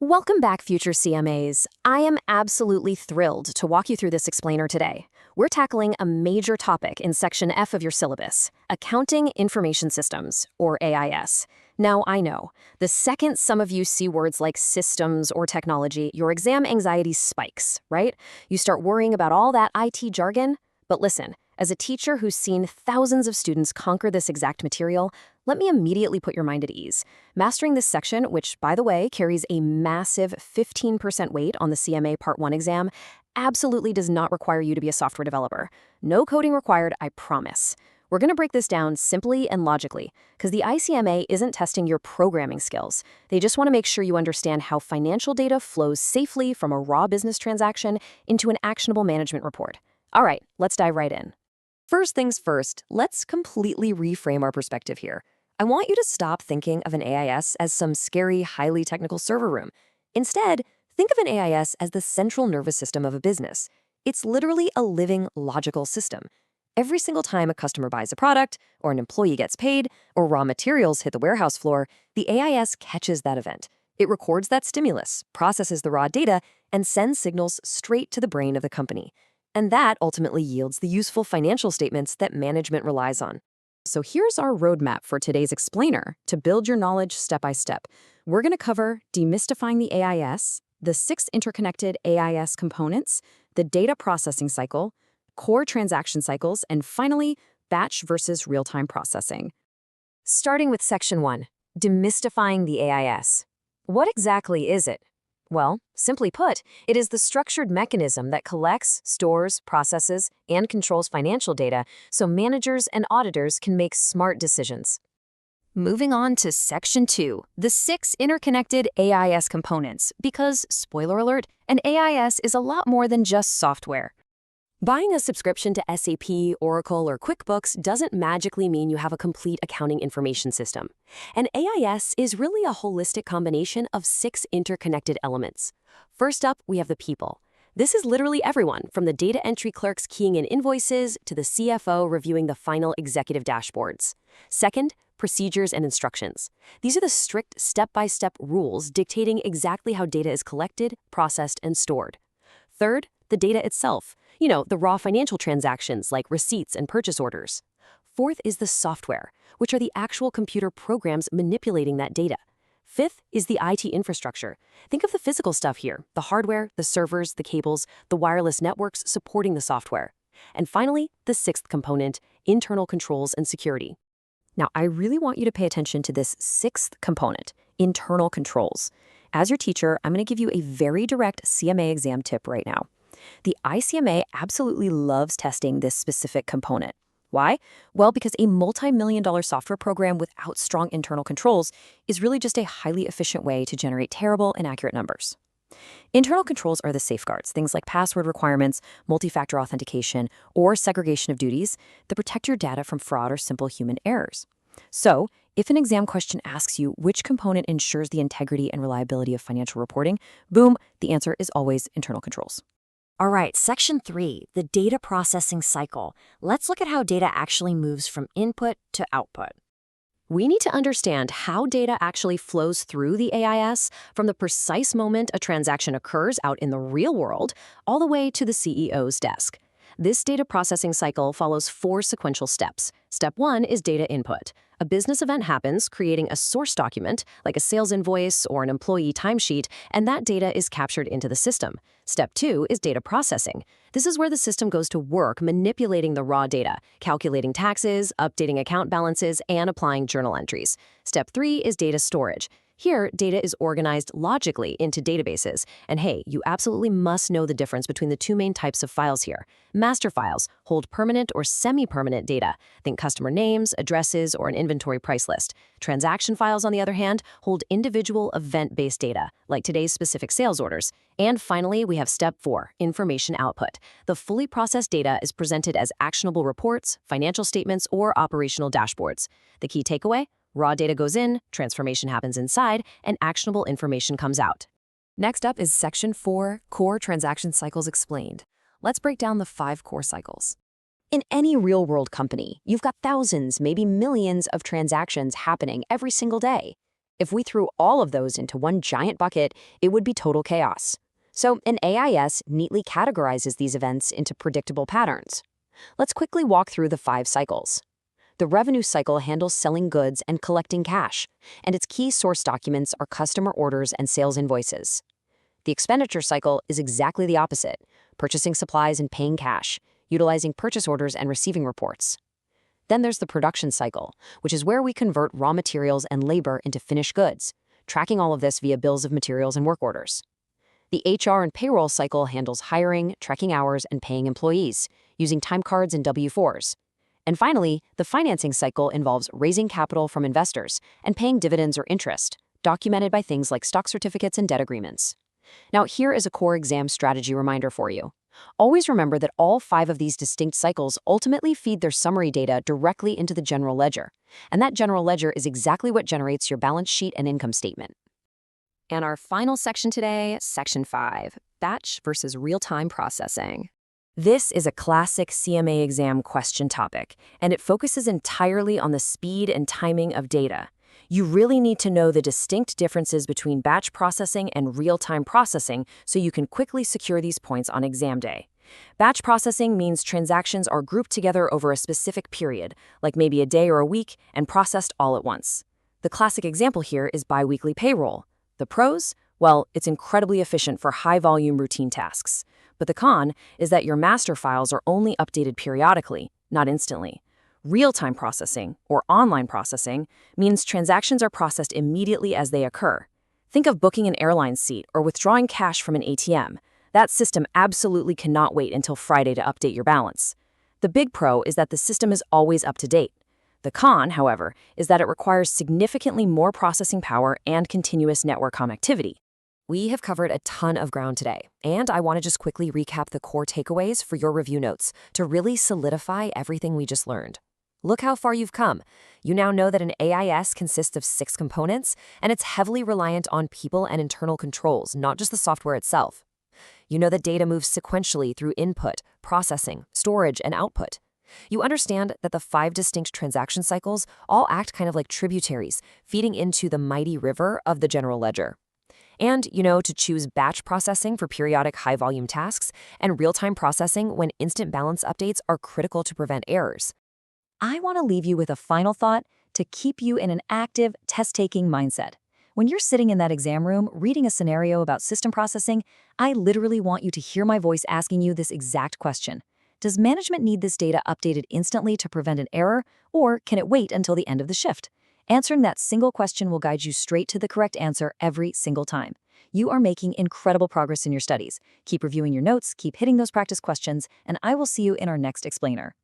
Welcome back, future CMAs. I am absolutely thrilled to walk you through this explainer today. We're tackling a major topic in Section F of your syllabus, Accounting Information Systems, or AIS. Now, I know, the second some of you see words like systems or technology, your exam anxiety spikes, right? You start worrying about all that IT jargon. But listen, as a teacher who's seen thousands of students conquer this exact material, let me immediately put your mind at ease. Mastering this section, which, by the way, carries a massive 15% weight on the CMA Part 1 exam, absolutely does not require you to be a software developer. No coding required, I promise. We're going to break this down simply and logically, because the ICMA isn't testing your programming skills. They just want to make sure you understand how financial data flows safely from a raw business transaction into an actionable management report. All right, let's dive right in. First things first, let's completely reframe our perspective here. I want you to stop thinking of an AIS as some scary, highly technical server room. Instead, think of an AIS as the central nervous system of a business. It's literally a living, logical system. Every single time a customer buys a product, or an employee gets paid, or raw materials hit the warehouse floor, the AIS catches that event. It records that stimulus, processes the raw data, and sends signals straight to the brain of the company. And that ultimately yields the useful financial statements that management relies on. So here's our roadmap for today's explainer to build your knowledge step by step. We're going to cover demystifying the AIS, the 6 interconnected AIS components, the data processing cycle, core transaction cycles, and finally, batch versus real-time processing. Starting with Section 1, demystifying the AIS. What exactly is it? Well, simply put, it is the structured mechanism that collects, stores, processes, and controls financial data so managers and auditors can make smart decisions. Moving on to Section 2, the 6 interconnected AIS components, because, spoiler alert, an AIS is a lot more than just software. Buying a subscription to SAP, Oracle, or QuickBooks doesn't magically mean you have a complete accounting information system. An AIS is really a holistic combination of 6 interconnected elements. First up, we have the people. This is literally everyone, from the data entry clerks keying in invoices to the CFO reviewing the final executive dashboards. Second, procedures and instructions. These are the strict step-by-step rules dictating exactly how data is collected, processed, and stored. Third, the data itself. The raw financial transactions like receipts and purchase orders. Fourth is the software, which are the actual computer programs manipulating that data. Fifth is the IT infrastructure. Think of the physical stuff here, the hardware, the servers, the cables, the wireless networks supporting the software. And finally, the 6th component, internal controls and security. Now, I really want you to pay attention to this 6th component, internal controls. As your teacher, I'm going to give you a very direct CMA exam tip right now. The ICMA absolutely loves testing this specific component. Why? Well, because a multi-million-dollar software program without strong internal controls is really just a highly efficient way to generate terrible, inaccurate numbers. Internal controls are the safeguards, things like password requirements, multi-factor authentication, or segregation of duties that protect your data from fraud or simple human errors. So, if an exam question asks you which component ensures the integrity and reliability of financial reporting, boom, the answer is always internal controls. All right, Section 3, the data processing cycle. Let's look at how data actually moves from input to output. We need to understand how data actually flows through the AIS from the precise moment a transaction occurs out in the real world all the way to the CEO's desk. This data processing cycle follows 4 sequential steps. Step 1 is data input. A business event happens, creating a source document, like a sales invoice or an employee timesheet, and that data is captured into the system. Step 2 is data processing. This is where the system goes to work manipulating the raw data, calculating taxes, updating account balances, and applying journal entries. Step 3 is data storage. Here, data is organized logically into databases. And hey, you absolutely must know the difference between the 2 main types of files here. Master files hold permanent or semi-permanent data. Think customer names, addresses, or an inventory price list. Transaction files, on the other hand, hold individual event-based data, like today's specific sales orders. And finally, we have Step 4, information output. The fully processed data is presented as actionable reports, financial statements, or operational dashboards. The key takeaway? Raw data goes in, transformation happens inside, and actionable information comes out. Next up is Section 4, Core Transaction Cycles Explained. Let's break down the 5 core cycles. In any real-world company, you've got thousands, maybe millions of transactions happening every single day. If we threw all of those into one giant bucket, it would be total chaos. So an AIS neatly categorizes these events into predictable patterns. Let's quickly walk through the 5 cycles. The revenue cycle handles selling goods and collecting cash, and its key source documents are customer orders and sales invoices. The expenditure cycle is exactly the opposite, purchasing supplies and paying cash, utilizing purchase orders and receiving reports. Then there's the production cycle, which is where we convert raw materials and labor into finished goods, tracking all of this via bills of materials and work orders. The HR and payroll cycle handles hiring, tracking hours, and paying employees, using time cards and W-4s. And finally, the financing cycle involves raising capital from investors and paying dividends or interest, documented by things like stock certificates and debt agreements. Now, here is a core exam strategy reminder for you. Always remember that all 5 of these distinct cycles ultimately feed their summary data directly into the general ledger, and that general ledger is exactly what generates your balance sheet and income statement. And our final section today, Section 5, Batch versus Real-Time Processing. This is a classic CMA exam question topic, and it focuses entirely on the speed and timing of data. You really need to know the distinct differences between batch processing and real-time processing so you can quickly secure these points on exam day. Batch processing means transactions are grouped together over a specific period, like maybe a day or a week, and processed all at once. The classic example here is biweekly payroll. The pros? Well, it's incredibly efficient for high-volume routine tasks. But the con is that your master files are only updated periodically, not instantly. Real-time processing, or online processing, means transactions are processed immediately as they occur. Think of booking an airline seat or withdrawing cash from an ATM. That system absolutely cannot wait until Friday to update your balance. The big pro is that the system is always up to date. The con, however, is that it requires significantly more processing power and continuous network connectivity. We have covered a ton of ground today, and I want to just quickly recap the core takeaways for your review notes to really solidify everything we just learned. Look how far you've come. You now know that an AIS consists of 6 components, and it's heavily reliant on people and internal controls, not just the software itself. You know that data moves sequentially through input, processing, storage, and output. You understand that the 5 distinct transaction cycles all act kind of like tributaries, feeding into the mighty river of the general ledger. And you know to choose batch processing for periodic high-volume tasks and real-time processing when instant balance updates are critical to prevent errors. I want to leave you with a final thought to keep you in an active, test-taking mindset. When you're sitting in that exam room reading a scenario about system processing, I literally want you to hear my voice asking you this exact question. Does management need this data updated instantly to prevent an error, or can it wait until the end of the shift? Answering that single question will guide you straight to the correct answer every single time. You are making incredible progress in your studies. Keep reviewing your notes, keep hitting those practice questions, and I will see you in our next explainer.